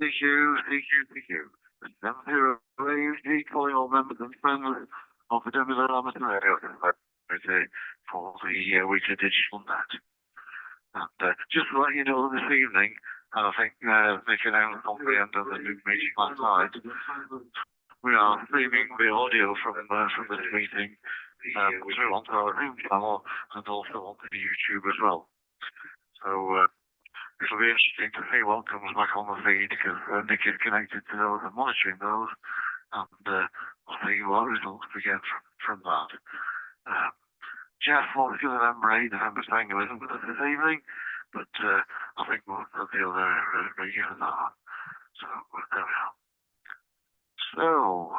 CQ. I'm here usually calling all members and friends of the Denby Dale ARC radio for the weekly digital net. And just to let you know this evening, and I think Nick announced on the end of the new meeting last night, we are streaming the audio from this meeting through onto our Zoom channel and also onto YouTube as well. So it'll be interesting to see what comes back on the feed because Nick is connected to those and monitoring those, and we'll see what results we get from that. Jeff wants to commemorate November Sanguism with us this evening, but I think most of the other regulars are. So there we are. So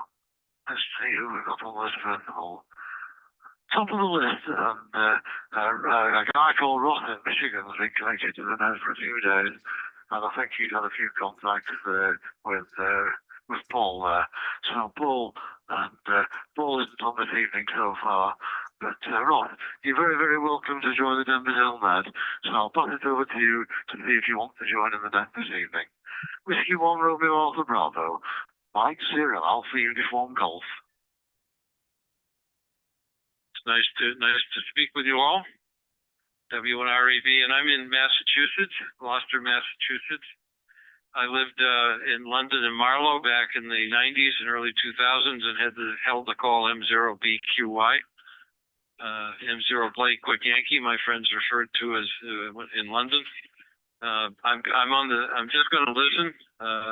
let's see who we've got on the list first of all. Top of the list, and a guy called Ross in Michigan has been connected to the net for a few days, and I think he's had a few contacts with Paul there. So Paul isn't on this evening so far, but Ross, you're very, very welcome to join the Denby Dale net. So I'll pass it over to you to see if you want to join in the net this evening. Whiskey 1 Romeo Alpha Bravo, Mike 0 Alpha Uniform Golf. Nice to speak with you all. W1REB, and I'm in Massachusetts, Gloucester, Massachusetts. I lived in London and Marlow back in the 90s and early 2000s and held the call M0BQY. M0 Blake Quick Yankee, my friends referred to as in London. I'm just going to listen.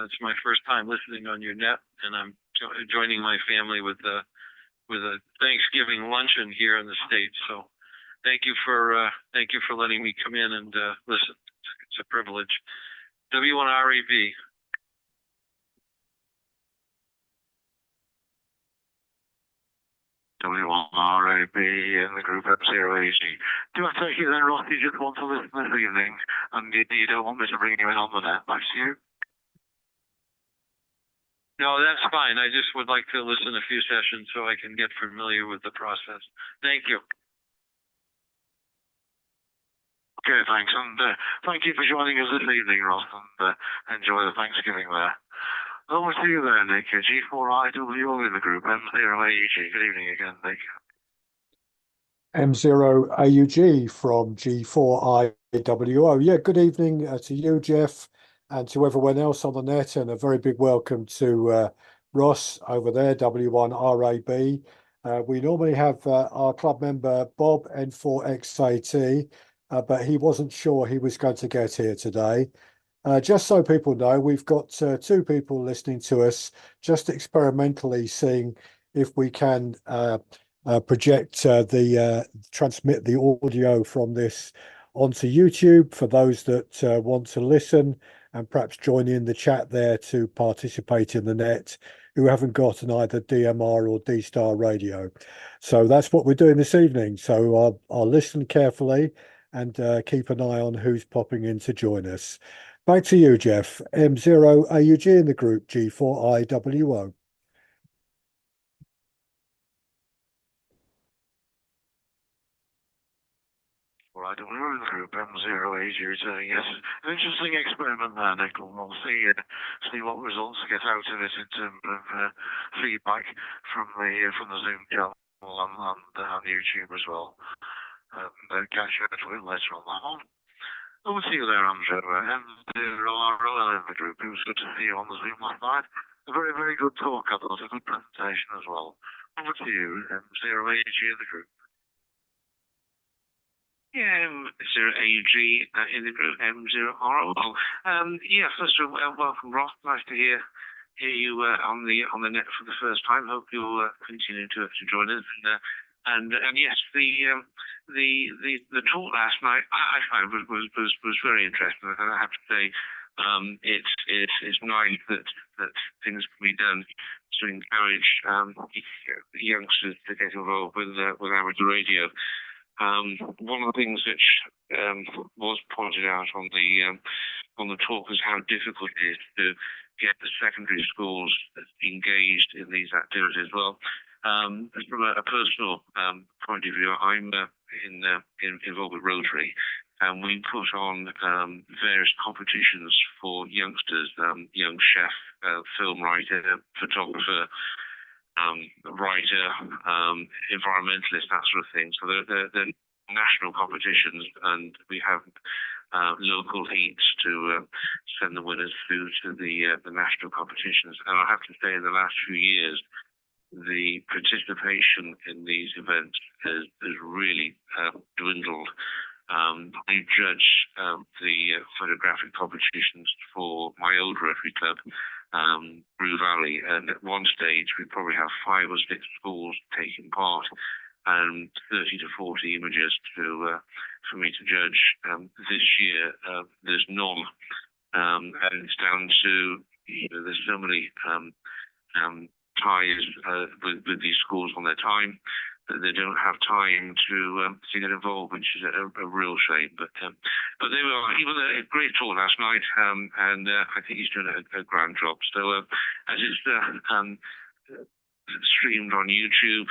It's my first time listening on your net, and I'm joining my family with a Thanksgiving luncheon here in the States. So thank you for letting me come in and listen. It's a privilege. W1REB. W1RAB in the group M0AG. Do I take it then, Ross, you just want to listen this evening and you don't want me to bring you in on the net? Back to you. No, that's fine. I just would like to listen a few sessions so I can get familiar with the process. Thank you. Okay, thanks. And thank you for joining us this evening, Ross, and enjoy the Thanksgiving there. Over to you there, Nick. G4IWO in the group, M0AUG. Good evening again, Nick. M0AUG from G4IWO. Yeah, good evening to you, Jeff, and to everyone else on the net, and a very big welcome to Ross over there, W1RAB. We normally have our club member Bob N4XAT, but he wasn't sure he was going to get here today. Just so people know, we've got two people listening to us, just experimentally seeing if we can transmit the audio from this onto YouTube for those that want to listen and perhaps join in the chat there to participate in the net who haven't got an either DMR or D-Star radio. So that's what we're doing this evening. So I'll listen carefully and keep an eye on who's popping in to join us. Back to you, Jeff. M0AUG in the group, G4IWO. Right, we're in the group M0AG returning. Yes, an interesting experiment there, Nick. We'll see what results get out of it in terms of feedback from the Zoom channel and YouTube as well. Catch you a little later on that one. Over to you there, Andrew. M0RL in the group. It was good to see you on the Zoom last night. A very, very good talk, I thought. A good presentation as well. Over to you, M0AG in the group. Yeah, M0AUG in the group, M0RL. Yeah, first of all, welcome, Ross. Nice to hear you on the net for the first time. Hope you'll continue to join us. And yes, the talk last night I found was very interesting. And I have to say, it's nice that things can be done to encourage youngsters to get involved with amateur radio. One of the things which was pointed out on the talk is how difficult it is to get the secondary schools engaged in these activities. Well, from a personal point of view, I'm involved with Rotary, and we put on various competitions for youngsters, young chef, film writer, photographer, writer, environmentalist, that sort of thing. So they're national competitions, and we have local heats to send the winners through to the national competitions. And I have to say, in the last few years, the participation in these events has really dwindled. I judge the photographic competitions for my old Rotary Club, Brew Valley, and at one stage we probably have 5 or 6 schools taking part, and 30 to 40 images for me to judge. This year there's none, and it's down to, there's so many ties with these schools on their time that they don't have time to get involved, which is a real shame. But they were, he was a great talk last night, and I think he's doing a grand job. So as it's streamed on YouTube,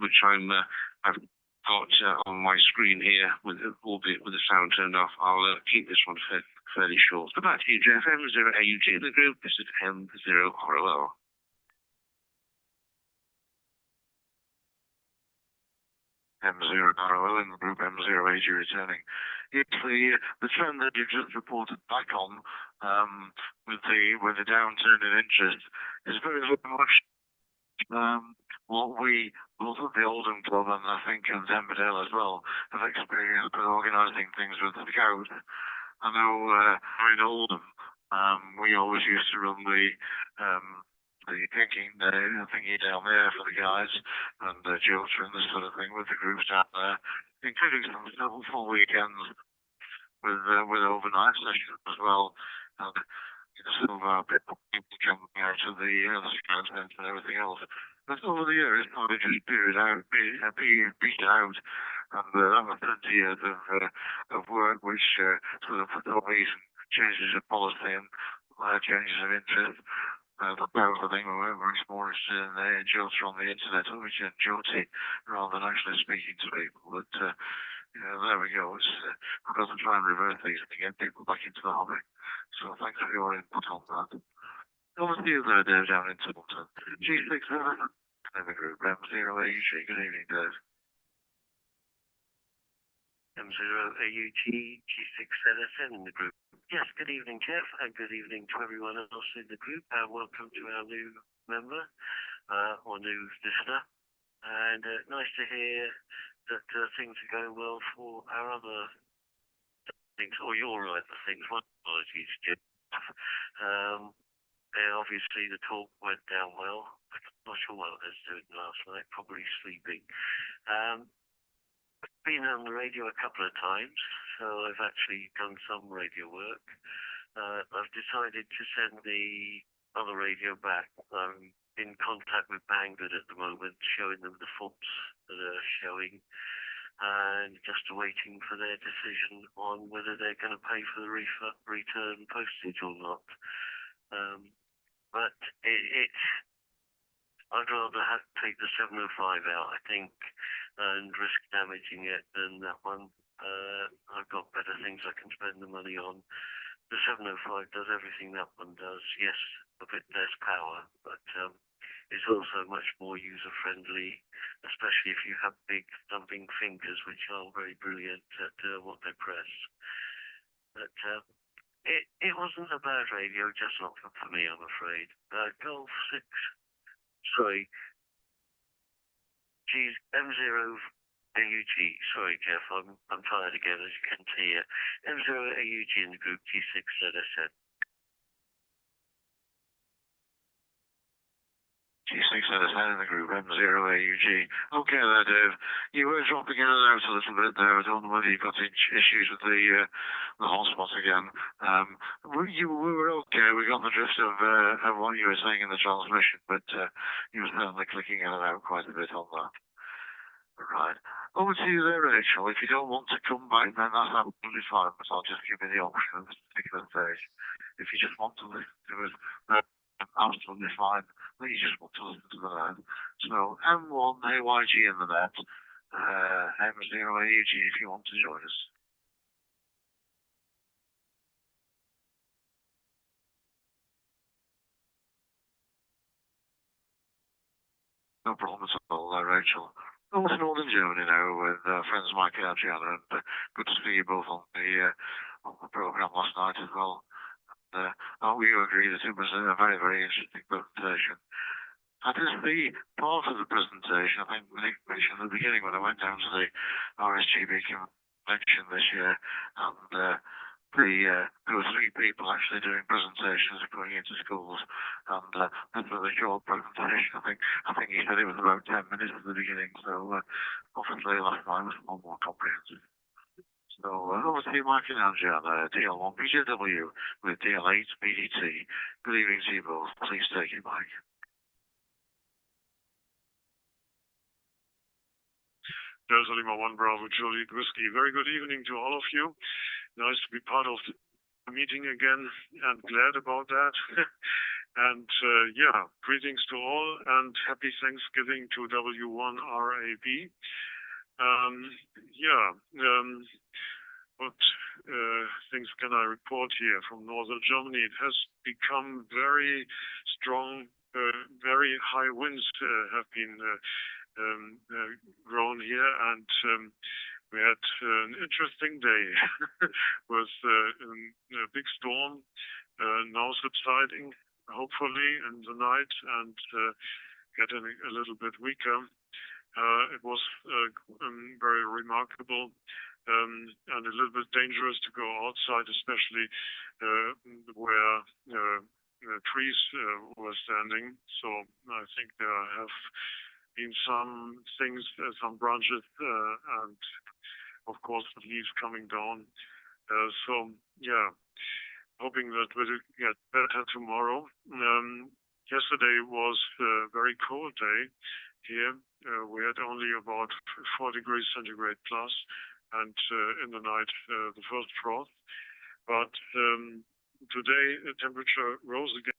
which I've got on my screen here, albeit with the sound turned off, I'll keep this one fairly short. So back to you, Jeff. M0AUG in the group. This is M0ROL. M0ROL in the group, M0AG returning. It's the trend that you've just reported back on, with the downturn in interest, is very much what we, both at the Oldham Club and I think in Denby Dale as well, have experienced with organising things with the Scouts. I know in Oldham, we always used to run the thinking down there for the guys, and jokes and this sort of thing with the groups down there, including some full weekends with overnight sessions as well. And some of our people coming out of the Scouts and everything else. But over the years, they just beat out, and that was 30 years of work, which sort of put away some changes of policy and changes of interest. The powerful thing, we were very more interested in the jokes on the internet, which are jokey rather than actually speaking to people. But there we go. We've got to try and reverse these and get people back into the hobby. So thanks for your input on that. Over to you there, Dave, down in Tilton. G6 in the group, M0AUG. Good evening, Dave. M0AUG, G6LSN in the group. Yes, good evening, Jeff, and good evening to everyone else in the group. Welcome to our new member, or new listener. And nice to hear that things are going well for our other things, or your other things. My apologies, Jeff. Obviously, the talk went down well. I'm not sure what I was doing last night, probably sleeping. I've been on the radio a couple of times, so I've actually done some radio work. I've decided to send the other radio back. I'm in contact with Banggood at the moment, showing them the faults that are showing, and just waiting for their decision on whether they're going to pay for the return postage or not. But I'd rather take the 705 out, I think, and risk damaging it than that one. I've got better things I can spend the money on. The 705 does everything that one does. Yes, a bit less power, but it's also much more user-friendly, especially if you have big thumping fingers, which are very brilliant at what they press. But it wasn't a bad radio, just not for me, I'm afraid. Golf 6, sorry, geez, M0AUG, sorry Jeff, I'm tired again as you can hear. M0AUG in the group, G6ZSN. G6ZSN in the group, M0AUG. Okay there, Dave. You were dropping in and out a little bit there. I don't know whether you've got issues with the hotspot again. We were okay. We got the drift of what you were saying in the transmission, but you were certainly clicking in and out quite a bit on that. Right. Over to you there, Rachel. If you don't want to come back, then that's absolutely fine, but I'll just give you the option at this particular stage. If you just want to listen to us, absolutely fine. But you just want to listen to the net. So M1 AYG in the net, M0AUG if you want to join us. No problem at all, Rachel. I was in Northern Germany now with friends Mike and Adriana, and good to see you both on the program last night as well. We agree that it was a very, very interesting presentation. I did see part of the presentation. I think Nick mentioned at the beginning when I went down to the RSGB convention this year, and there were 3 people actually doing presentations going into schools, and that's a really short presentation. I think he said it was about 10 minutes at the beginning, so obviously last night was far more comprehensive. So over to you, Mike and Adriana, DL1 PJW with DL8 BDT. Good evening to you both. Please take it, Mike. Delta Lima 1 Bravo Juliet Whiskey. Very good evening to all of you. Nice to be part of the meeting again, and glad about that. And yeah, greetings to all and happy Thanksgiving to W1RAB. What things can I report here from Northern Germany? It has become very strong, very high winds have been grown here, and we had an interesting day with a big storm now subsiding, hopefully in the night, and getting a little bit weaker. It was very remarkable and a little bit dangerous to go outside, especially where trees were standing. So I think there have been some things, some branches, and of course the leaves coming down. So yeah, hoping that will get better tomorrow. Yesterday was a very cold day here. We had only about 4 degrees centigrade plus, and in the night the first frost. But today the temperature rose again.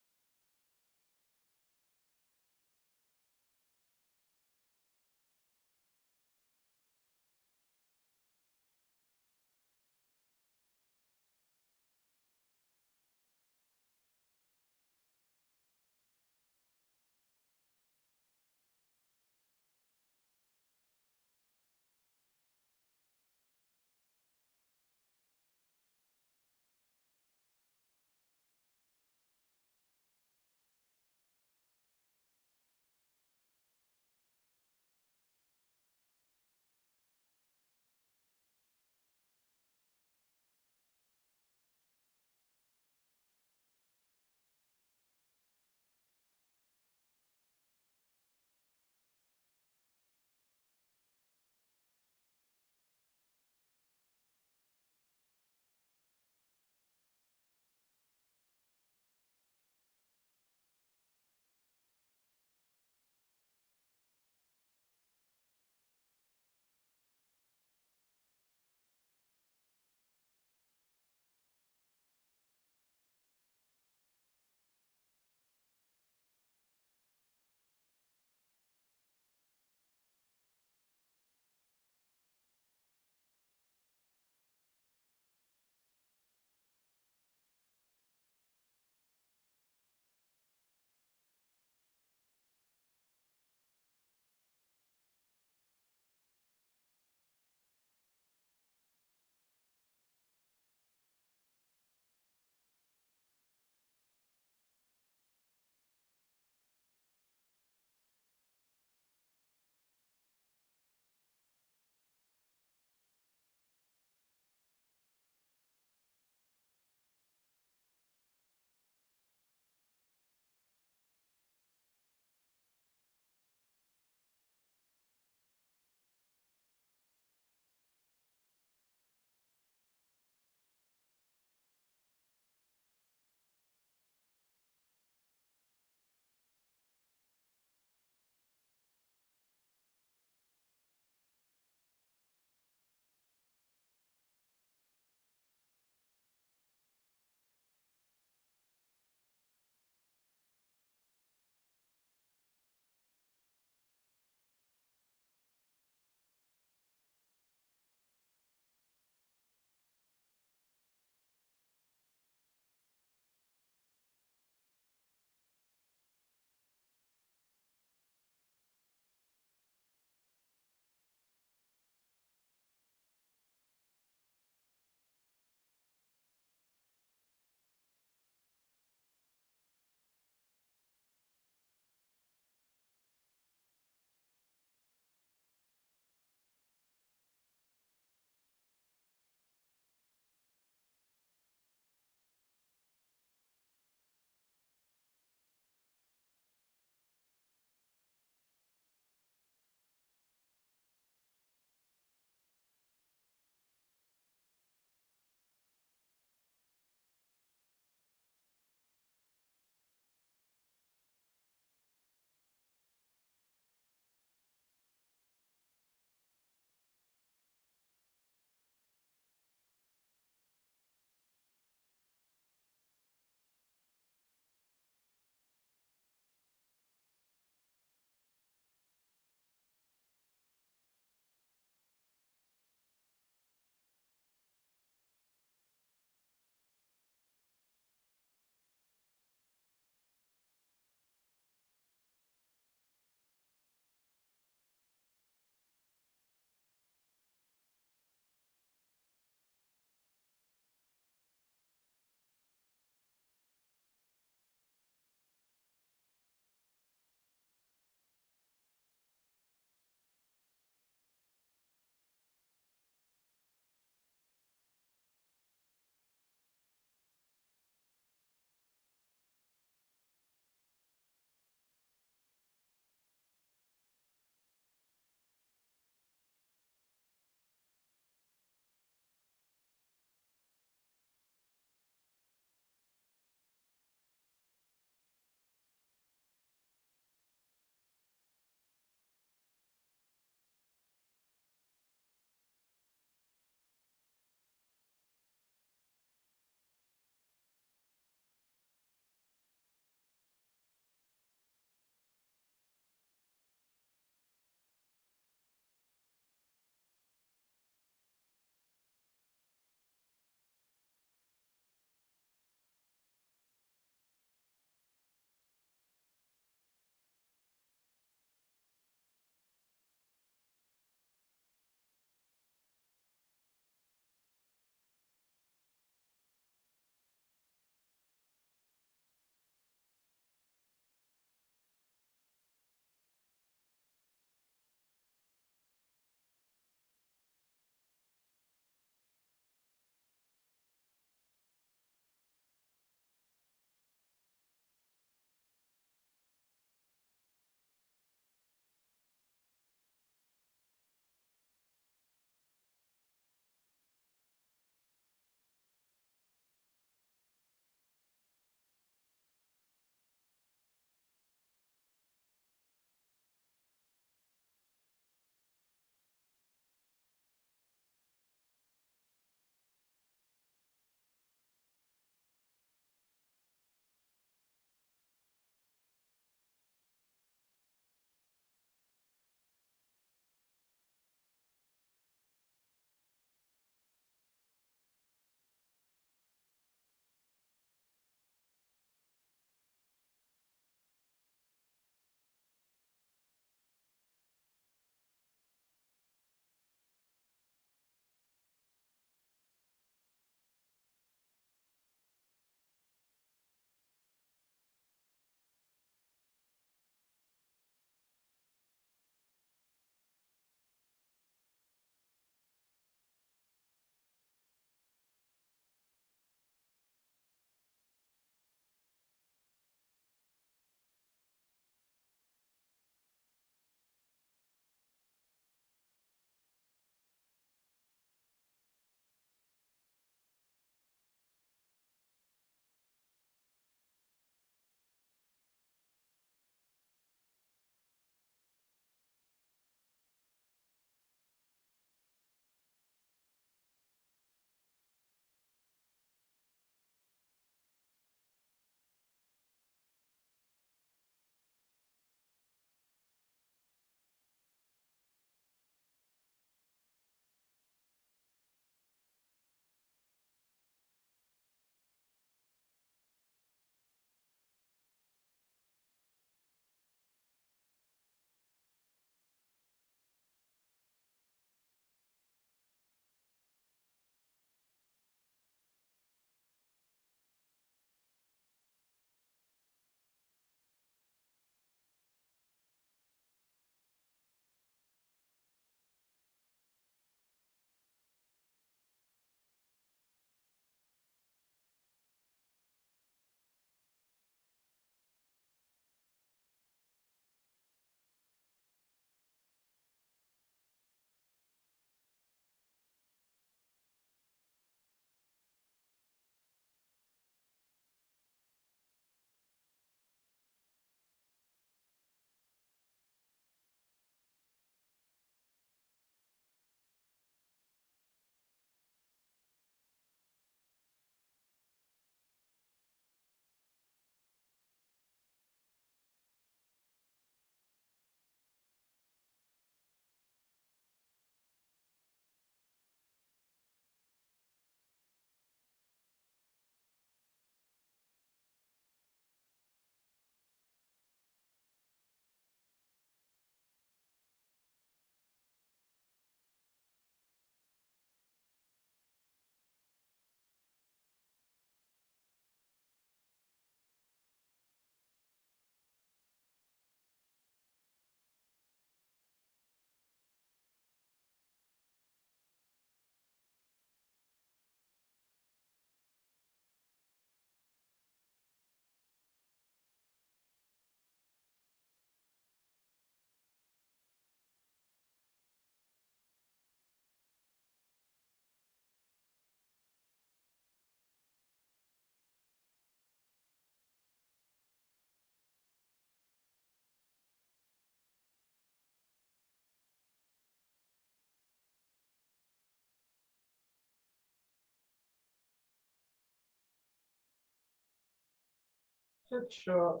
Sure.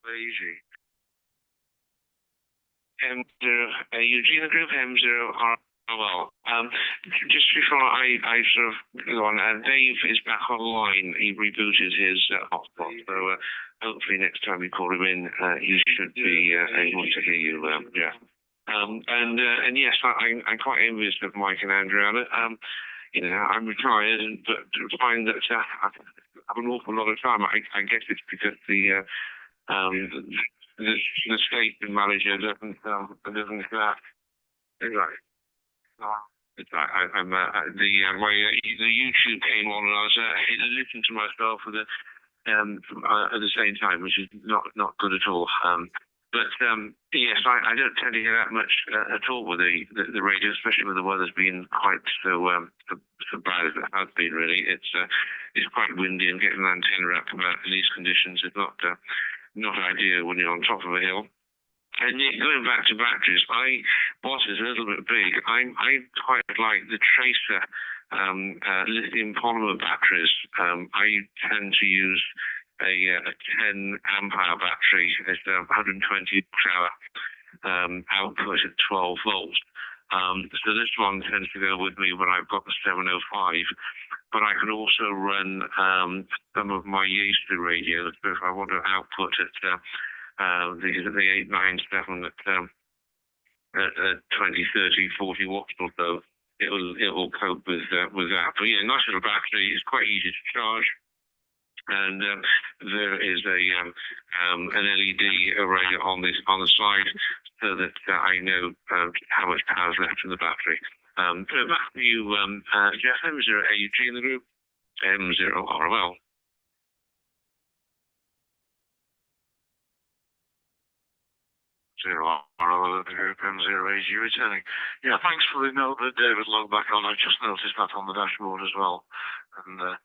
Easy. M0, Eugene Group M0RL. Just before I sort of go on, Dave is back online. He rebooted his hotspot, so hopefully next time we call him in, he should be able to hear you. Yeah. And yes, I'm quite envious of Mike and Adriana. You know, I'm retired, but to find that I have an awful lot of time. I guess it's because the station manager doesn't exactly. It's like I'm the YouTube came on and I was listening to myself at the same time, which is not good at all. But yes, I don't tend to hear that much at all with the radio, especially with the weather's been quite so bad as it has been. Really, it's quite windy, and getting an antenna up in these conditions is not ideal when you're on top of a hill. And going back to batteries, Boss is a little bit big. I quite like the Tracer lithium polymer batteries. I tend to use a 10 amp hour battery. It's 120 hour output at 12 volts. So this one tends to go with me when I've got the 705. But I can also run some of my Yaesu radios. So if I want to output at the 897 at 20, 30, 40 watts or so, it will cope with that. But yeah, nice little battery. It's quite easy to charge, and there is an LED array on the side, so that I know how much power is left in the battery. So back to you, Jeff. M0AUG in the group, M0ROL. M0AG returning. Yeah, thanks for the note that David logged back on. I just noticed that on the dashboard as well, and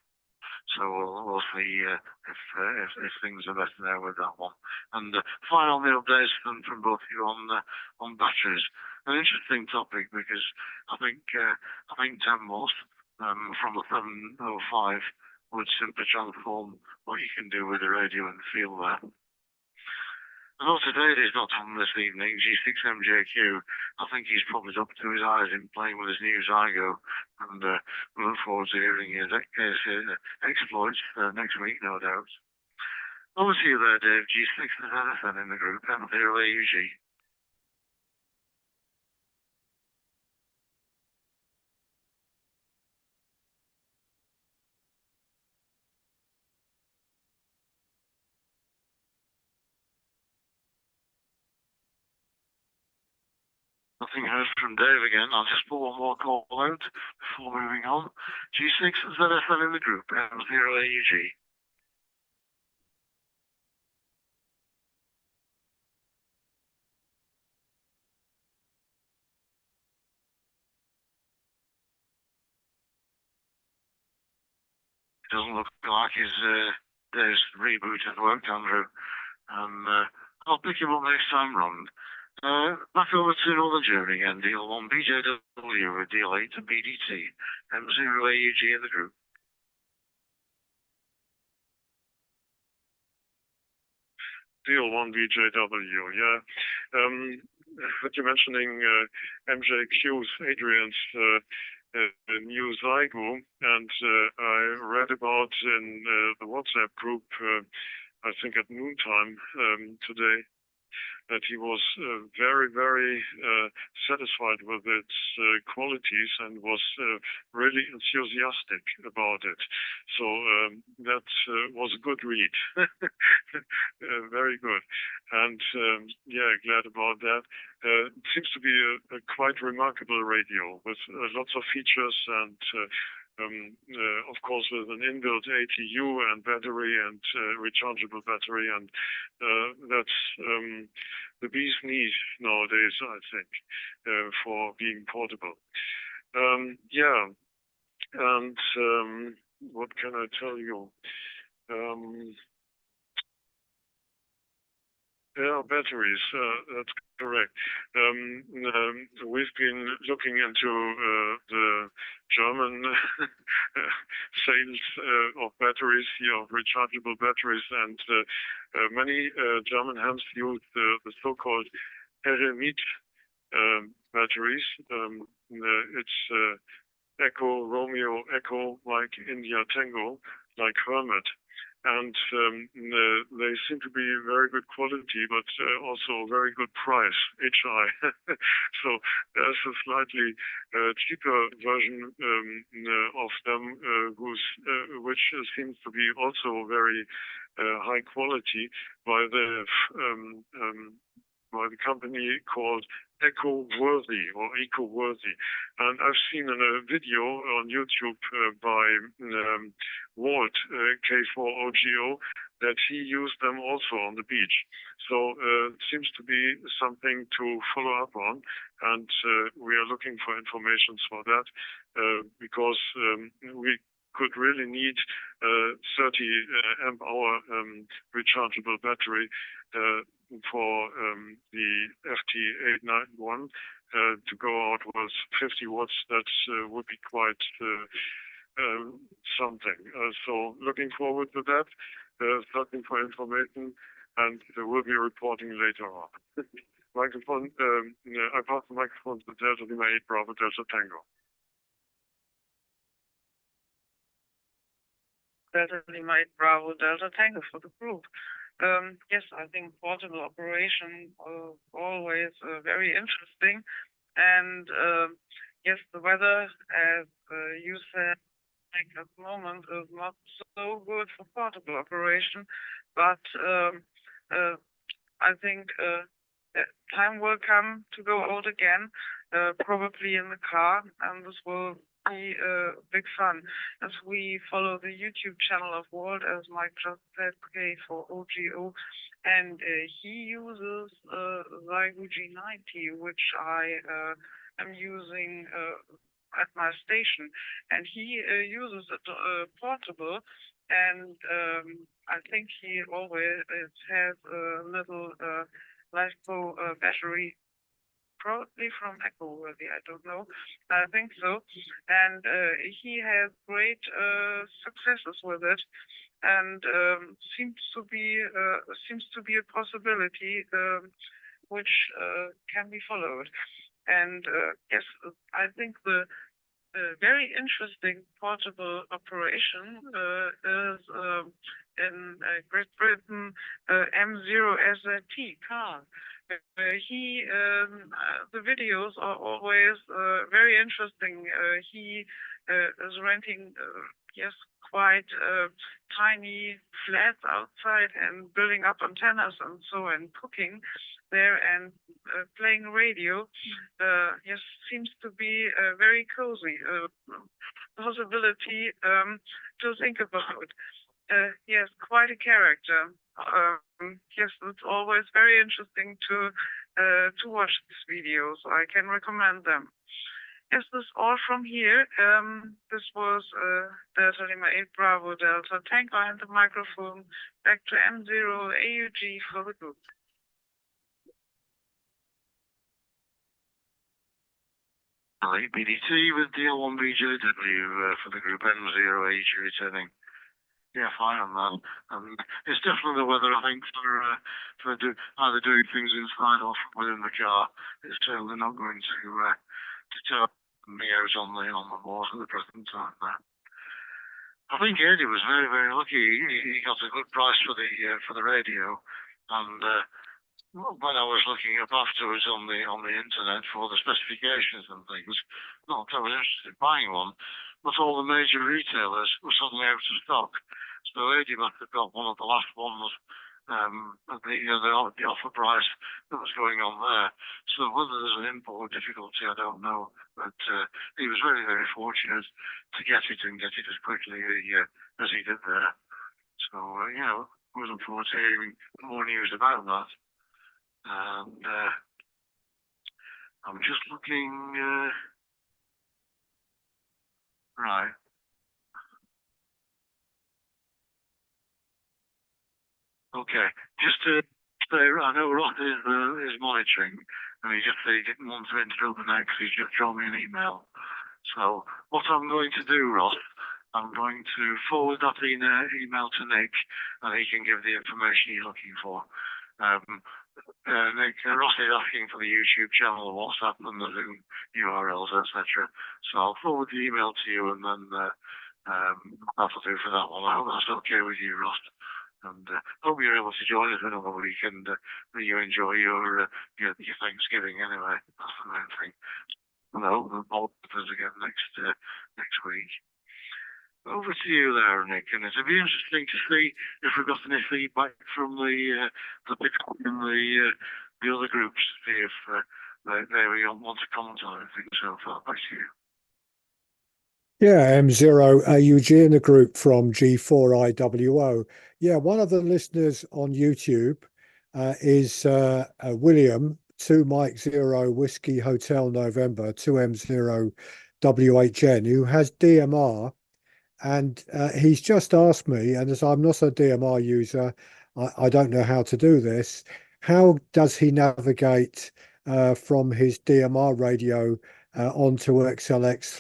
so we'll see if things are better there with that one. And final the updates from both of you on batteries. an interesting topic because I think Dan Moss from the 705 would simply transform what you can do with the radio and the field there. And also Dave is not on this evening, G6MJQ. I think he's probably up to his eyes in playing with his new Zygo, and we look forward to hearing his exploits next week, no doubt. Over to you there, Dave. G6 and Anderson in the group, M0AUG. Nothing heard from Dave again. I'll just put one more call out before moving on. G6 and ZSN in the group, M0AUG. Doesn't look like his reboot has worked, Andrew. And I'll pick him up next time round. Back over to Northern Germany again, deal 1 BJW with deal 8 to BDT, M0AUG in the group. Deal 1 BJW, yeah. What you're mentioning, MJQ's, Adrian's new Zygo, and I read about in the WhatsApp group, I think at noontime today, that he was very, very satisfied with its qualities and was really enthusiastic about it. So that was a good read. Very good. And yeah, glad about that. It seems to be a quite remarkable radio with lots of features and of course, with an inbuilt ATU and battery and rechargeable battery, and that's the bee's knees nowadays, I think, for being portable. Yeah, and what can I tell you? Yeah, batteries, that's correct. We've been looking into the German sales of batteries, rechargeable batteries, and many German hands use the so-called Eremit batteries. It's Echo, Romeo, Echo, like India Tango, like Hermit. And they seem to be very good quality, but also very good price, HI. So there's a slightly cheaper version of them, which seems to be also very high quality by the company called Eco-Worthy or Eco-Worthy. And I've seen in a video on YouTube by Walt, K4OGO, that he used them also on the beach. So it seems to be something to follow up on, and we are looking for information for that because we could really need 30 amp hour rechargeable battery for the FT891 to go out with 50 watts. That would be quite something. So looking forward to that, searching for information, and we'll be reporting later on. Microphone, I pass the microphone to Delta Lima 8 Bravo Delta Tango. Delta Lima 8 Bravo Delta Tango for the group. Yes, I think portable operation always very interesting, and yes, the weather, as you said, like at the moment, is not so good for portable operation, but I think time will come to go out again, probably in the car, and this will be big fun as we follow the YouTube channel of Walt, as Mike just said, K4OGO, and he uses Zygo G90, which I am using at my station, and he uses it portable, and I think he always has a little LiFePro battery probably from Echoworthy, I don't know. I think so. And he has great successes with it, and seems to be a possibility which can be followed. And yes, I think the very interesting portable operation is in Great Britain, M0SZT car. The videos are always very interesting. He is renting, yes, quite tiny flats outside and building up antennas and so and cooking there and playing radio. Yes, seems to be very cozy. Possibility to think about. Yes, quite a character. Yes, it's always very interesting to watch these videos. I can recommend them. Yes, this is all from here. This was Delta Lima 8 Bravo Delta. Tank behind the microphone. Back to M0 AUG for the group. BDT with DL1BJW for the group M0 AUG returning. Yeah, fine on that. It's definitely the weather, I think, for either doing things inside or within the car. It's certainly not going to deter me out on the moors at the present time. I think Eddie was very, very lucky. He got a good price for the radio, and when I was looking up afterwards on the internet for the specifications and things, not that I was interested in buying one, but all the major retailers were suddenly out of stock. So Eddie must have got one of the last ones at the offer price that was going on there. So whether there's an import difficulty, I don't know. But he was very, very fortunate to get it and get it as quickly as he did there. So, we look forward to hearing more news about that. And I'm just looking, right. Okay, just to say, I know Ross is monitoring, and he just said he didn't want to interrupt the next. He's just dropped me an email. So what I'm going to do, Ross, I'm going to forward that email to Nick, and he can give the information you're looking for. Nick, Ross is asking for the YouTube channel, the WhatsApp, and the Zoom URLs, etc. So I'll forward the email to you, and then that'll do for that one. I hope that's okay with you, Ross. And hope you're able to join us another week and that you enjoy your Thanksgiving anyway. That's the main thing. And I hope the ball us again next week. Over to you there, Nick. And it'll be interesting to see if we've got any feedback from the people in the other groups, see if they want to comment on anything so far. Back to you. Yeah, M0 AUG in the group from G4IWO. Yeah, one of the listeners on YouTube is William, 2 Mike 0 Whiskey Hotel November, 2M0 WHN, who has DMR. And he's just asked me, and as I'm not a DMR user, I don't know how to do this. How does he navigate from his DMR radio onto XLX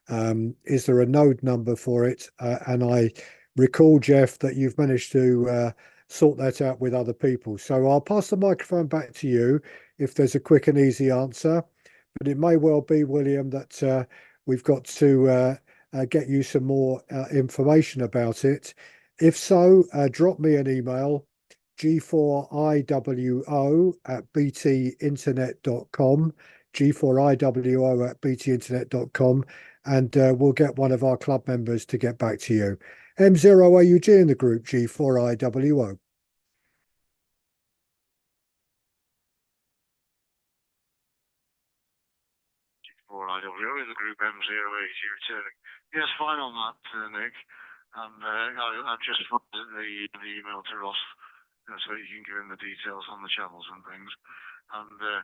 305D? Is there a node number for it? And I recall, Jeff, that you've managed to sort that out with other people. So I'll pass the microphone back to you if there's a quick and easy answer. But it may well be, William, that we've got to get you some more information about it. If so, drop me an email, g4iwo@btinternet.com, g4iwo@btinternet.com, and we'll get one of our club members to get back to you. M0AUG in the group, G4IWO. G4IWO in the group M0AUG returning. Yes, fine on that, Nick. And I've just forwarded the email to Ross so you can give him the details on the channels and things. And I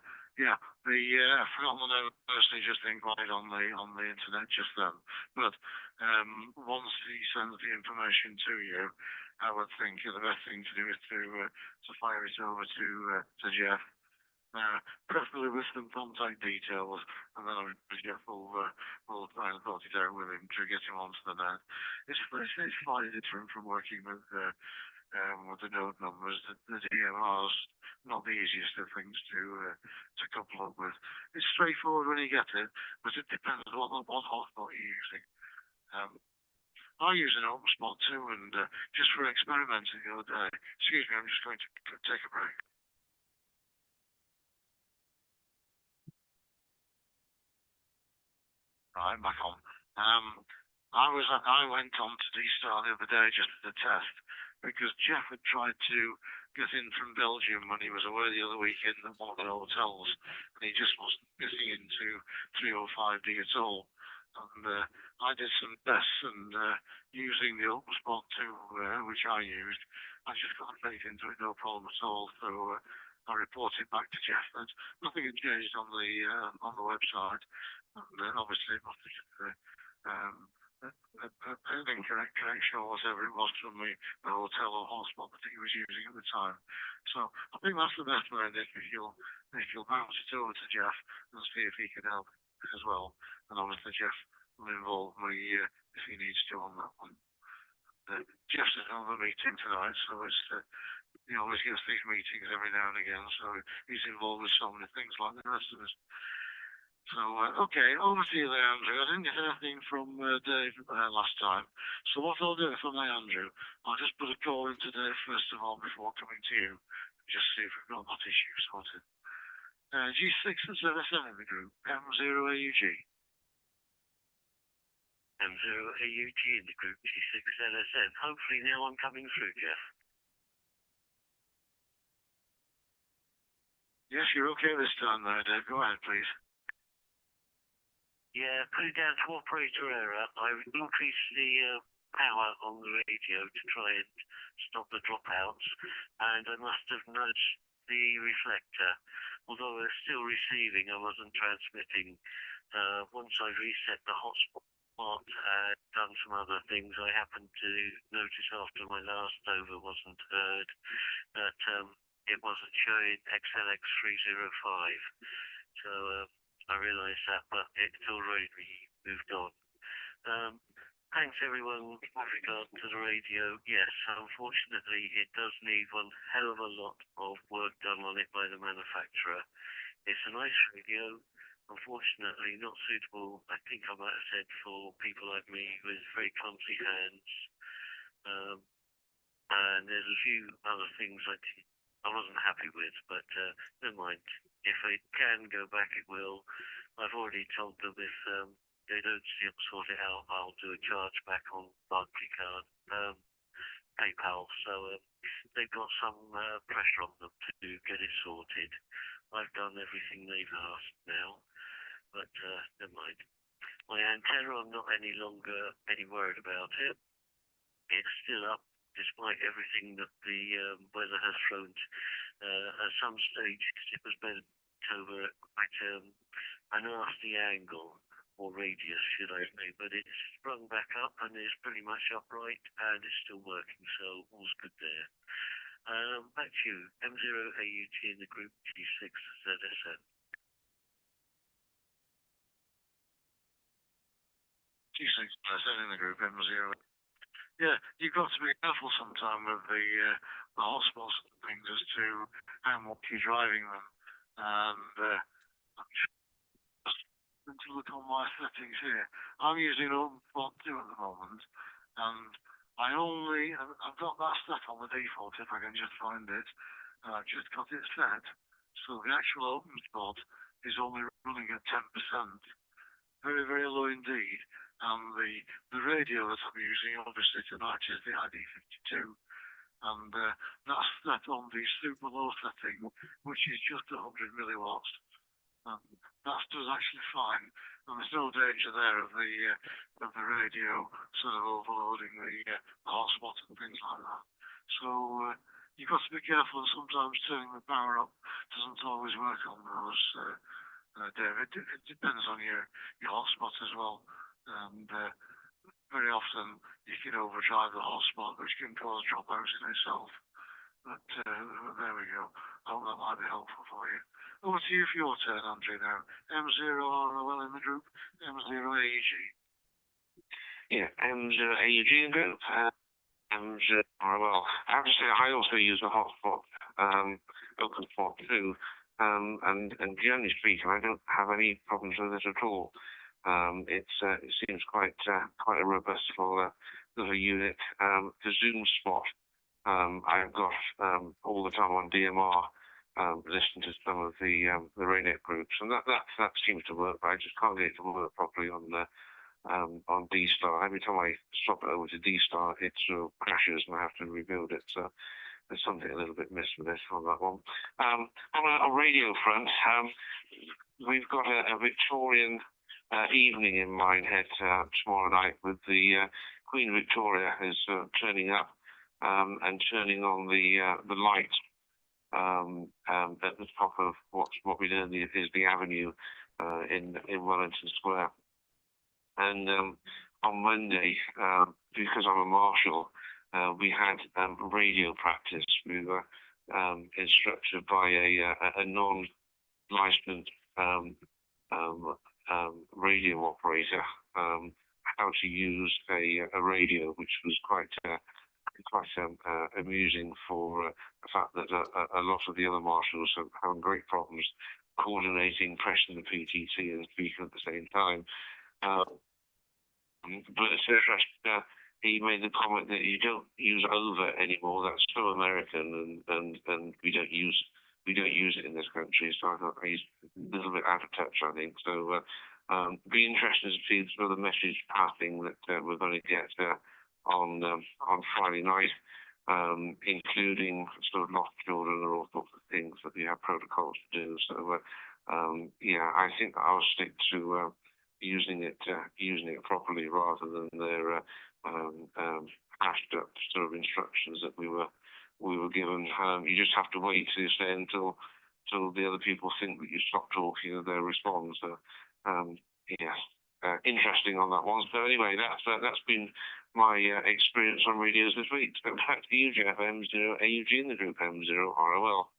forgot the name of the person who just inquired on the internet just then. But once he sends the information to you, I would think the best thing to do is to fire it over to Jeff, preferably with some contact details, and then Jeff will try and sort it out with him to get him onto the net. It's slightly different from working with the node numbers. The DMR's not the easiest of things to couple up with. It's straightforward when you get it, but it depends on what hotspot you're using. I use an open spot too, and just for experimenting the other day. Excuse me, I'm just going to take a break. Right, back on. I went on to D-Star the other day just as a test because Jeff had tried to get in from Belgium when he was away the other weekend at one of the hotels, and he just wasn't getting into 305D at all. And I did some tests, and using the open spot too, which I used, I just got straight into it, no problem at all. So I reported back to Jeff that nothing had changed on the website. And obviously it must have an incorrect connection or whatever it was from the hotel or hotspot that he was using at the time. So I think that's the best way, Nick, if you'll bounce it over to Jeff and see if he can help as well. And obviously Jeff will involve me if he needs to on that one. Jeff's at another meeting tonight, so it's he always gives these meetings every now and again, so he's involved with so many things like the rest of us. So, okay, over to you there, Andrew. I didn't get anything from Dave last time. So what I'll do if I may, Andrew, I'll just put a call into Dave first of all before coming to you, just see if we've got that issue sorted. G6 and 77 in the group, M0AUG. M0AUG in the group, G6LSN. Hopefully now I'm coming through, Jeff. Yes, you're okay this time there, Dave. Go ahead, please. Yeah, put it down to operator error. I increased the power on the radio to try and stop the dropouts, and I must have nudged the reflector. Although I was still receiving, I wasn't transmitting. Once I reset the hotspot and done some other things, I happened to notice after my last over wasn't heard that it wasn't showing XLX 305. So I realised that, but it's already moved on. Thanks everyone with regard to the radio. Yes, unfortunately it does need one hell of a lot of work done on it by the manufacturer. It's a nice radio, unfortunately not suitable, I think I might have said, for people like me with very clumsy hands. And there's a few other things I wasn't happy with, but never mind. If it can go back, it will. I've already told them if they don't still sort it out, I'll do a charge back on Barclaycard, PayPal. So they've got some pressure on them to get it sorted. I've done everything they've asked now, but never mind. My antenna, I'm not any longer worried about it. It's still up, despite everything that the weather has thrown. At some stage, it was bent over at a nasty angle, or radius, should I say, but it's sprung back up and is pretty much upright and it's still working, so all's good there. Back to you, M0AUG in the group G6ZSN. G6ZSN in the group M0. Yeah, you've got to be careful sometime with the hotspots and things as to how much you're driving them. And to look on my settings here, I'm using open spot 2 at the moment, and I've got that set on the default if I can just find it, and I've just got it set, so the actual open spot is only running at 10%, very, very low indeed, and the radio that I'm using obviously tonight is the ID52, and that's set on the super low setting, which is just 100 milliwatts. That does actually fine, and there's no danger there of the radio sort of overloading the hotspot and things like that. So you've got to be careful, and sometimes turning the power up doesn't always work on those, David. It depends on your hotspot as well, and very often you can overdrive the hotspot, which can cause dropouts in itself. But there we go. I hope that might be helpful for you. over to you for your turn, Andrew, now. M0ROL in the group, M0AEG. Yeah, M0AUG in group, M0ROL. I have to say, I also use a hotspot, OpenSpot too, and generally speaking, I don't have any problems with it at all. It seems quite a robust little unit. The Zoom spot, I've got all the time on DMR. Listen to some of the RayNet groups, and that seems to work, but I just can't get it to work properly on D-Star. Every time I swap it over to D-Star, it sort of crashes and I have to rebuild it. So there's something a little bit missed with this on that one. On a radio front, we've got a Victorian evening in Minehead tomorrow night with the Queen Victoria is turning up and turning on the light at the top of what we know is the avenue in Wellington Square. And on Monday, because I'm a marshal, we had radio practice. We were instructed by a non-licensed radio operator how to use a radio, which was quite amusing for the fact that a lot of the other marshals are having great problems coordinating, pressing the PTT and speaking at the same time. But it's interesting. He made the comment that you don't use over anymore. That's so American, and we don't use it in this country. So I thought he's a little bit out of touch, I think. So be interesting to see sort of the message passing that we're going to get on Friday night, including sort of lost children and all sorts of things that we have protocols to do. So yeah, I think I'll stick to using it properly rather than their hashed up sort of instructions that we were given. You just have to wait to say until the other people think that you stop talking and they respond. So yeah, interesting on that one. So anyway, that's been my experience on radios this week. So back to you, Jeff. M0AUG in the group, M0ROL.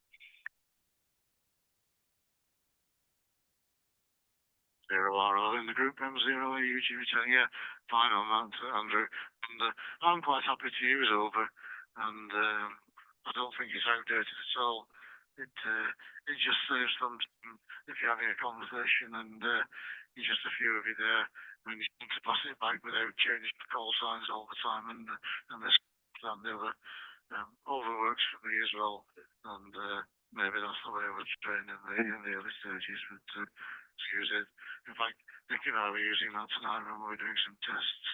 0RL in the group, M0AUG return. Yeah, fine on that, Andrew. And I'm quite happy to use over, and I don't think it's outdated at all. It just saves some time if you're having a conversation and you're just a few of you there, when you want to pass it back without changing the call signs all the time, and this and the other overworks for me as well. And maybe that's the way I was trained in the early stages. But excuse it. In fact, Nick and I were using that tonight when we were doing some tests.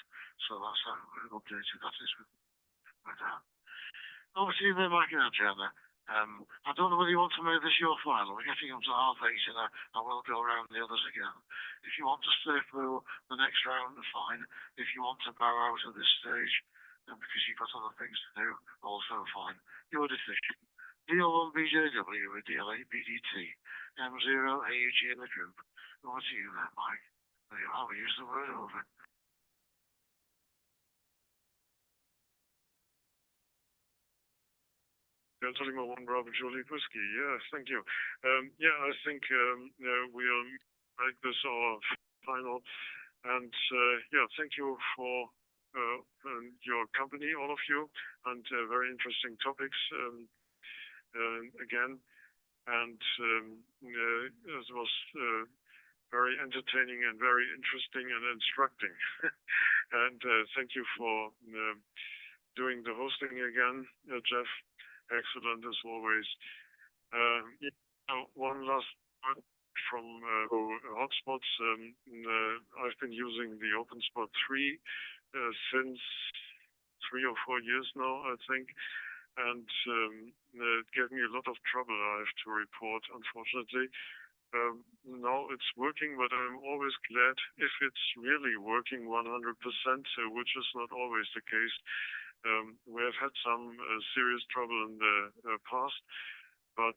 So that's how updated that is with that. Over to you there, Mike and Adriana. I don't know whether you want to make this your final. We're getting up to 8:30 and I will go around the others again. If you want to stay through the next round, fine. If you want to bow out at this stage, because you've got other things to do, also fine. Your decision. DL1BJW with DL8BDT, M0AUG in the group. Over to you there, Mike. There you are, we use the word over. Delta Lima 1 Bravo Julie Whiskey. Yes, thank you. Yeah, I think we'll make this our final. And yeah, thank you for your company, all of you, and very interesting topics again. And it was very entertaining and very interesting and instructing. And thank you for doing the hosting again, Jeff. Excellent as always. One last point from hotspots. I've been using the OpenSpot 3 since 3 or 4 years now, I think, and it gave me a lot of trouble, I have to report, unfortunately. Now it's working, but I'm always glad if it's really working 100%, which is not always the case. We have had some serious trouble in the past, but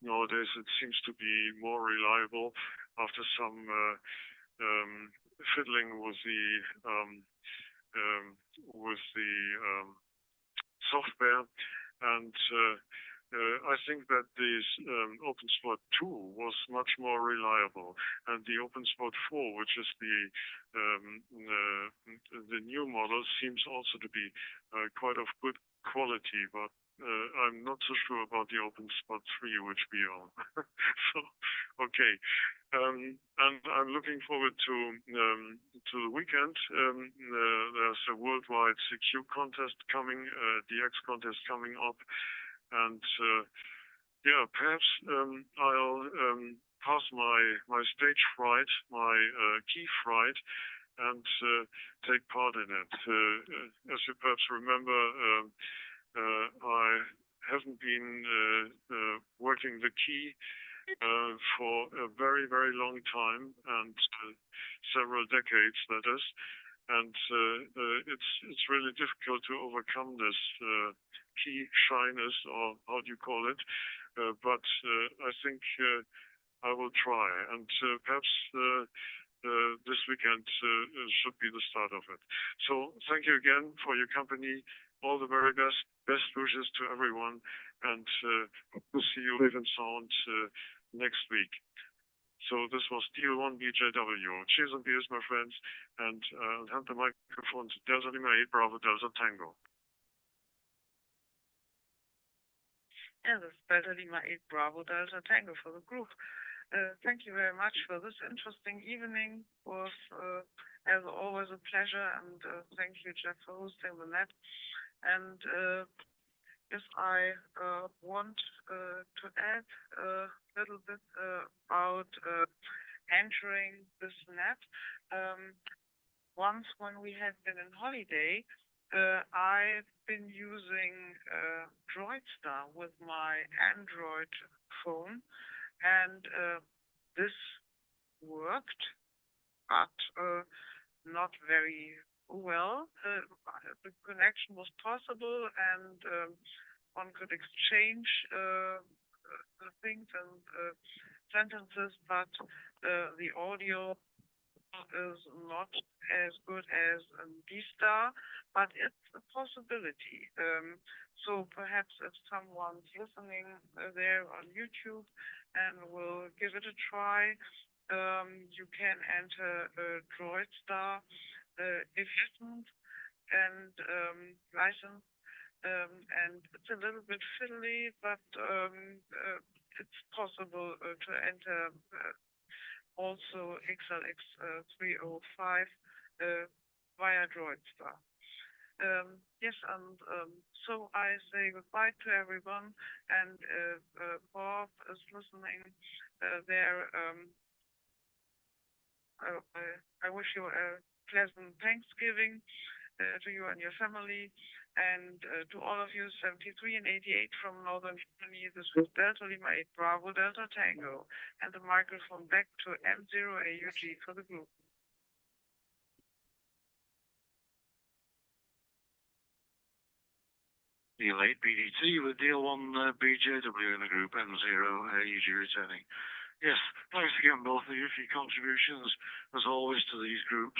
nowadays it seems to be more reliable after some fiddling with the software. And I think that this OpenSpot 2 was much more reliable, and the OpenSpot 4, which is the new model, seems also to be quite of good quality, but I'm not so sure about the OpenSpot 3, which we own. So, okay. And I'm looking forward to the weekend. There's a worldwide CQ contest coming, DX contest coming up, and yeah, perhaps I'll pass my stage fright, my key fright, and take part in it. As you perhaps remember, I haven't been working the key for a very, very long time, and several decades, that is. And it's really difficult to overcome this key shyness, or how do you call it? But I think I will try, and perhaps this weekend should be the start of it. So thank you again for your company. All the very best wishes to everyone, and we'll see you live and sound next week. So this was Deal 1 BJW. Cheers and beers, my friends, and I'll hand the microphone to Delta Lima 8 Bravo Delta Tango. Yeah, this is Delta Lima 8 Bravo Delta Tango for the group. Thank you very much for this interesting evening. It was, as always, a pleasure, and thank you, Jeff, for hosting the net. And yes, I want to add a little bit about entering this net. Once when we had been on holiday, I've been using DroidStar with my Android phone, and this worked, but not very well. The connection was possible, and one could exchange the things and sentences, but the audio is not as good as D-Star, but it's a possibility. So perhaps if someone's listening there on YouTube and will give it a try, you can enter DroidStar if you haven't, and license, and it's a little bit fiddly, but it's possible to enter also XLX 305 via DroidStar. Yes, and so I say goodbye to everyone, and Bob is listening there. I wish you a pleasant Thanksgiving to you and your family, and to all of you 73 and 88 from Northern Germany. This was Delta Lima 8 Bravo Delta Tango, and the microphone back to M0 AUG for the group. Deal 8 BDT with Deal 1 BJW in the group, M0 AUG returning. Yes, thanks again both of you for your contributions, as always, to these groups.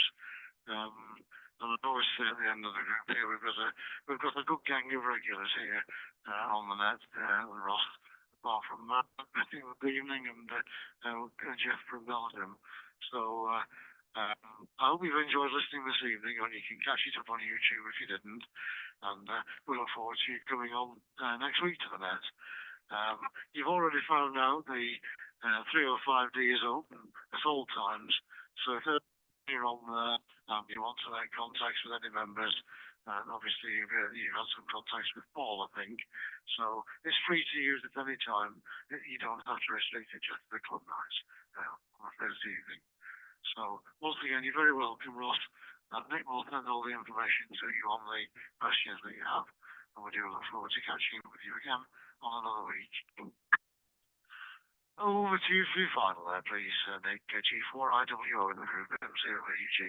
And I always say at the end of the group here, we've got a good gang of regulars here on the net, Ross, apart from Matt, I think, good evening, and Jeff from Belgium. So I hope you've enjoyed listening this evening, and you can catch it up on YouTube if you didn't. And we look forward to you coming on next week to the net. You've already found out the 305D is open at all times, so if you're on there and you want to make contacts with any members, and obviously you've had some contacts with Paul, I think, so it's free to use at any time. You don't have to restrict it just to the club nights on Thursday evening. So once again, you're very welcome, Ross. Nick will send all the information to you on the questions that you have, and we do look forward to catching up with you again on another week. Over to you for your final there, please, Nick. G4IWO in the group, M0 AUG.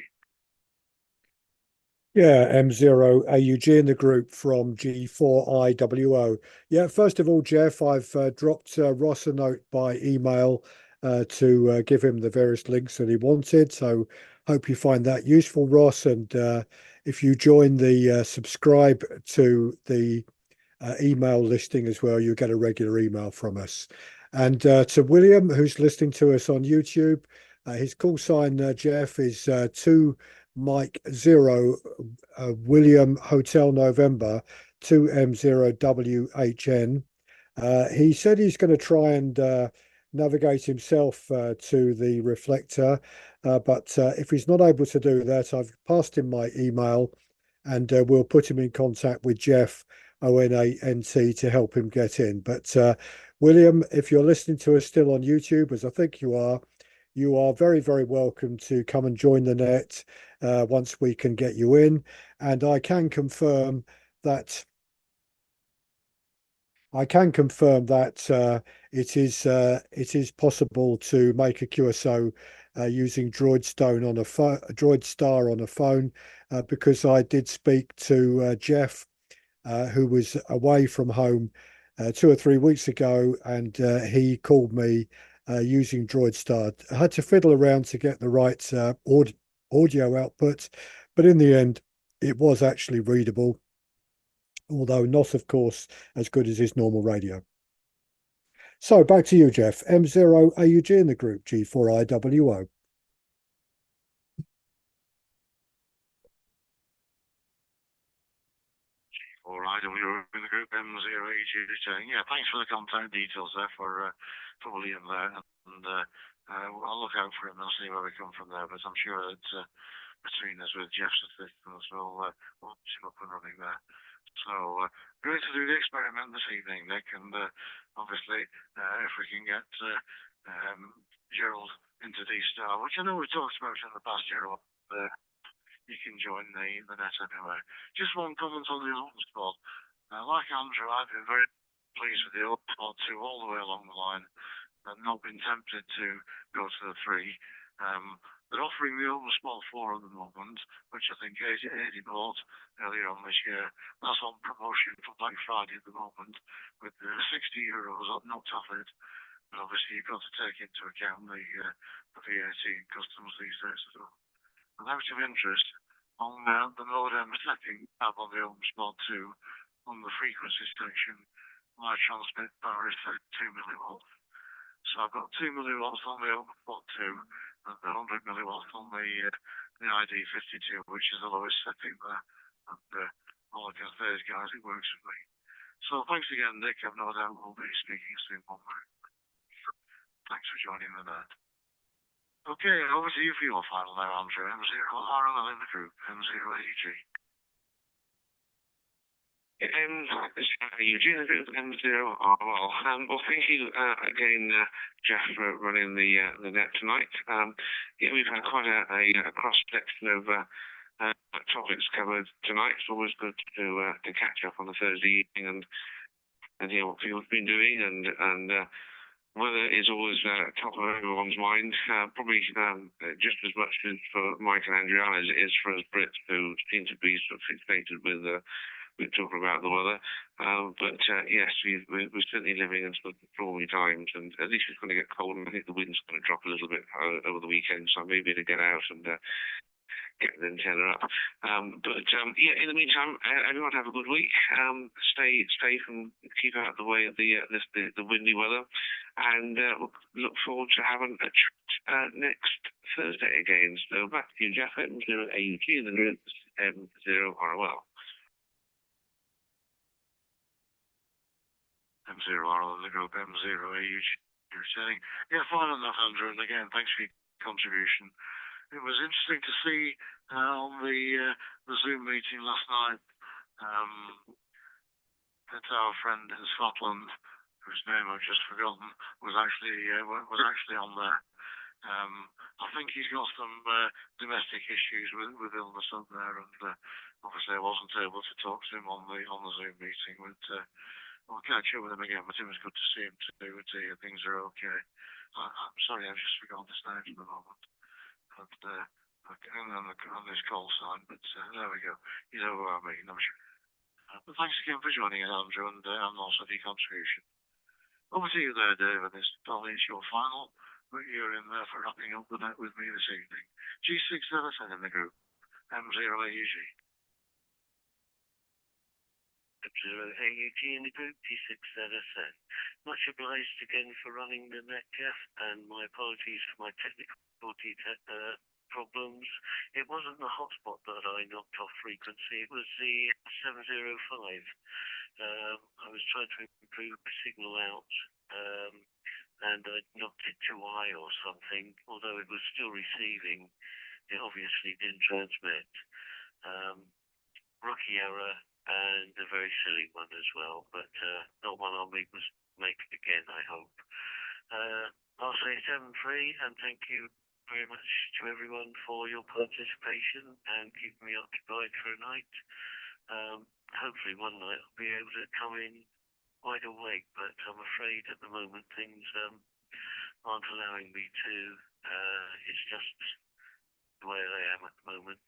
Yeah, M0 AUG in the group from G4IWO. Yeah, first of all, Jeff, I've dropped Ross a note by email to give him the various links that he wanted. So hope you find that useful, Ross. And if you join the subscribe to the email listing as well. You'll get a regular email from us. And to William, who's listening to us on YouTube, his call sign, Jeff, is 2 Mike 0 William Hotel November 2M0WHN. He said he's going to try and navigate himself to the reflector, but if he's not able to do that, I've passed him my email, and we'll put him in contact with Jeff ONANT to help him get in. But William, if you're listening to us still on YouTube, as I think you are very, very welcome to come and join the net once we can get you in. And I can confirm that it is possible to make a QSO using Droid Star on a phone, because I did speak to Jeff, who was away from home 2 or 3 weeks ago, and he called me using Droid Star. I had to fiddle around to get the right audio output, but in the end, it was actually readable, although not, of course, as good as his normal radio. So back to you, Jeff. M0AUG in the group, G4IWO. All right, and we were in the group M0AG saying, yeah, thanks for the contact details there for William there, and I'll look out for him and see where we come from there. But I'm sure that between us with Jeff's assistance, we'll put him up and running there. So great to do the experiment this evening, Nick, and obviously if we can get Gerald into D-Star, which I know we talked about in the past, Gerald, you can join the net anyway. Just one comment on the open spot. Like Andrew, I've been very pleased with the open spot 2 all the way along the line. I've not been tempted to go to the 3. They're offering the open spot 4 at the moment, which I think 80 bought earlier on this year. That's on promotion for Black Friday at the moment, with €60 knocked off it. But obviously you've got to take into account the VAT and customs these days as well. And out of interest, on the modem setting tab on the open spot 2, on the frequency section, my transmit power is set 2 milliwatts. So I've got 2 milliwatts on the open spot 2, and 100 milliwatts on the ID52, which is the lowest setting there. And all I can say is, guys, it works for me. So thanks again, Nick. I've no doubt we'll be speaking soon. Thanks for joining the net. Okay, over to you for your final now, Andrew. M0RL in the group, M0AG. AUG in the group, M0RL. Well, thank you again, Jeff, for running the net tonight. Yeah, we've had quite a cross section of topics covered tonight. It's always good to catch up on a Thursday evening and hear what people have been doing, and weather is always top of everyone's mind, probably just as much as for Mike and Adriana as it is for us Brits, who seem to be sort of fixated with talking about the weather. But yes, we're certainly living in sort of stormy times, and at least it's going to get cold, and I think the wind's going to drop a little bit over the weekend, so I may be able to get out and get the antenna up. But yeah, in the meantime, everyone have a good week. Stay safe and keep out of the way of the windy weather. And look forward to having a chat next Thursday again. So back to you, Jeff, M0AUG, and then M0RL. M0RL in the group, M0AUG. You're saying, yeah, fine enough, Andrew. And again, thanks for your contribution. It was interesting to see on the Zoom meeting last night that our friend in Scotland, whose name I've just forgotten, was actually on there. I think he's got some domestic issues with illness up there, and obviously I wasn't able to talk to him on the Zoom meeting. But I'll catch up with him again. But it was good to see him today. Things are okay. I'm sorry, I've just forgotten his name for the moment. And on this call sign, but there we go. You know who I mean, I'm sure. But thanks again for joining us, Andrew, and also for your contribution. Over to you there, David. This probably is your final, but you're in there for wrapping up the net with me this evening. G677 in the group, M0AUG. M0AUG in the group, T6ZSN. Much obliged again for running the net, Jeff, and my apologies for my technical problems. It wasn't the hotspot that I knocked off frequency, it was the 705. I was trying to improve the signal out, and I knocked it too high or something, although it was still receiving. It obviously didn't transmit. Rookie error and a very silly one as well, but not one I'll make again, I hope. I'll say 7-3, and thank you very much to everyone for your participation and keeping me occupied for a night. Hopefully one night I'll be able to come in wide awake, but I'm afraid at the moment things aren't allowing me to. It's just the way I am at the moment.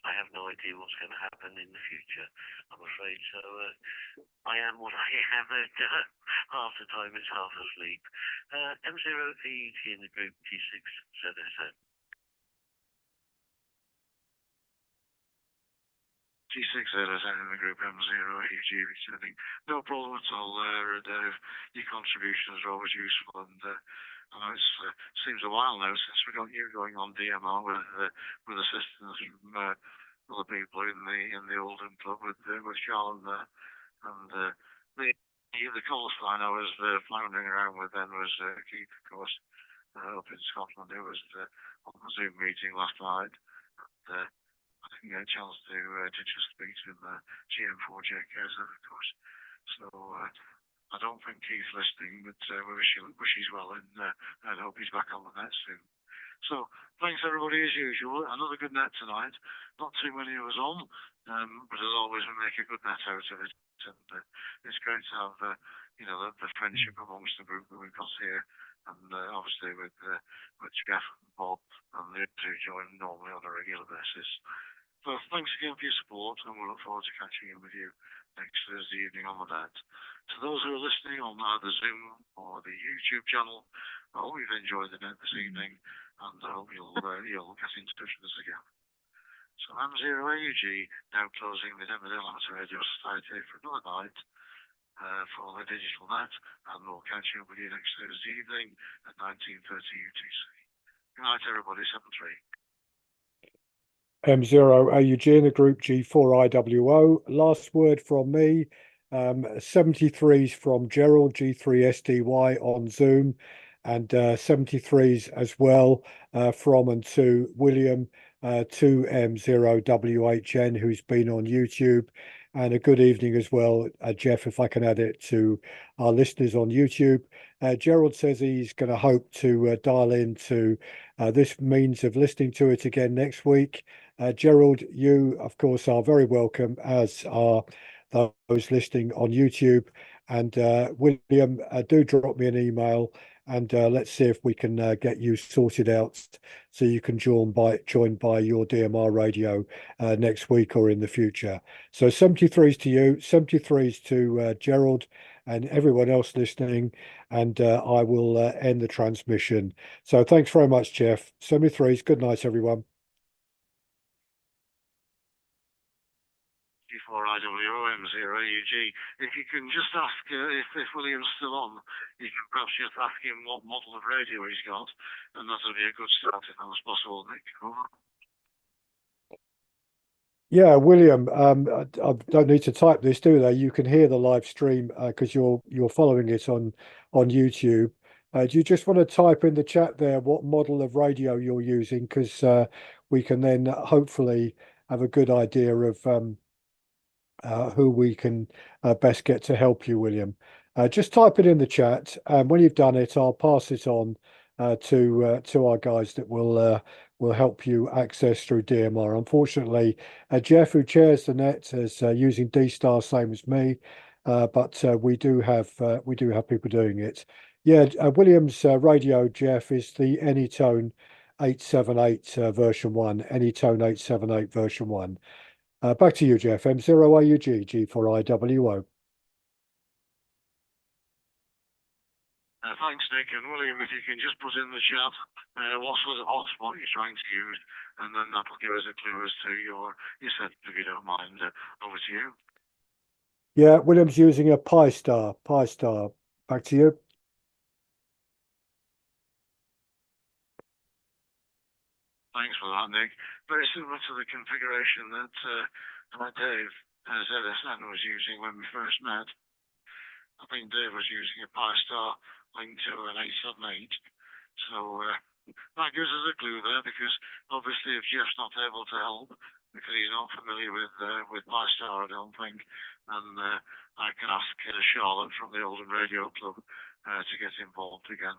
I have no idea what's going to happen in the future, I'm afraid. So I am what I am, and half the time it's half asleep. M0AUG in the group, T6ZSN. T6ZSN in the group, M0AUG returning. No problem at all there. Your contributions are always useful, and I know it seems a while now since we got you going on DMR with assistance from other people in the Oldham club with Charlotte there, and the call sign I was floundering around with then was Keith, of course, up in Scotland. It was on the Zoom meeting last night. And, I didn't get a chance to just speak to the GM4JKs, of course. So I don't think Keith's listening, but we wish he's well, and I hope he's back on the net soon. So thanks everybody as usual. Another good net tonight. Not too many of us on, but as always we make a good net out of it. And it's great to have the friendship amongst the group that we've got here, and obviously with Jeff and Bob and the others who join normally on a regular basis. So thanks again for your support, and we'll look forward to catching up with you next Thursday evening on the net. To those who are listening on either Zoom or the YouTube channel, I hope you've enjoyed the net this evening, and I hope you'll get in touch with us again. So M0AUG now closing the Denby Dale ARC Radio Society for another night for the digital net, and we'll catch up with you next Thursday evening at 19:30 UTC. Good night everybody, 7-3. M0AUG in the group, G4IWO. Last word from me. 73s from Gerald, G3SDY on Zoom, and 73s as well from and to William, 2M0WHN, who's been on YouTube. And a good evening as well, Jeff, if I can add it to our listeners on YouTube. Gerald says he's going to hope to dial into this means of listening to it again next week. Gerald, you, of course, are very welcome, as are those listening on YouTube. And William, do drop me an email, and let's see if we can get you sorted out so you can join by your DMR radio next week or in the future. So 73s to you, 73s to Gerald and everyone else listening, and I will end the transmission. So thanks very much, Jeff. 73s, good night, everyone. G4IWO, M0AUG. If you can just ask if William's still on, you can perhaps just ask him what model of radio he's got, and that'll be a good start if that was possible, Nick. Over. Yeah, William, I don't need to type this, do they? You can hear the live stream because you're following it on YouTube. Do you just want to type in the chat there what model of radio you're using? Because we can then hopefully have a good idea of who we can best get to help you, William. Just type it in the chat, and when you've done it, I'll pass it on to our guys that will help you access through DMR. Unfortunately, Jeff, who chairs the net, is using D-Star, same as me, but we do have people doing it. Yeah, William's radio, Jeff, is the Anytone 878 version 1. Anytone 878 version 1. Back to you, Jeff. M0AUG, G4IWO. Thanks, Nick. And William, if you can just put in the chat what sort of hotspot you're trying to use, and then that'll give us a clue as to your setup, if you don't mind. Over to you. Yeah, William's using a Pi Star. Back to you. Thanks for that, Nick. Very similar to the configuration that Dave ZSN was using when we first met. I think Dave was using a Pi Star linked to an 878. So that gives us a clue there, because obviously if Jeff's not able to help because he's not familiar with Pi Star, I don't think, then I can ask Charlotte from the Oldham Radio Club to get involved again,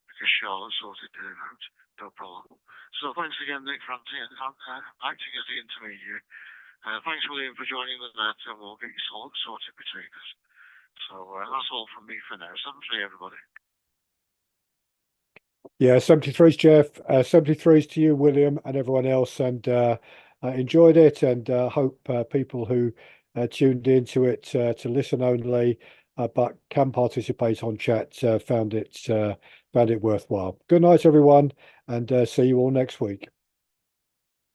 because Charlotte sorted Dave out. No problem. So thanks again, Nick, for acting as the intermediary. Thanks, William, for joining the net, and we'll get you sorted between us. So that's all from me for now. 73, everybody. Yeah, 73's Jeff, 73's to you, William, and everyone else, and I enjoyed it, and hope people who tuned into it to listen only, but can participate on chat, found it worthwhile. Good night, everyone, and see you all next week.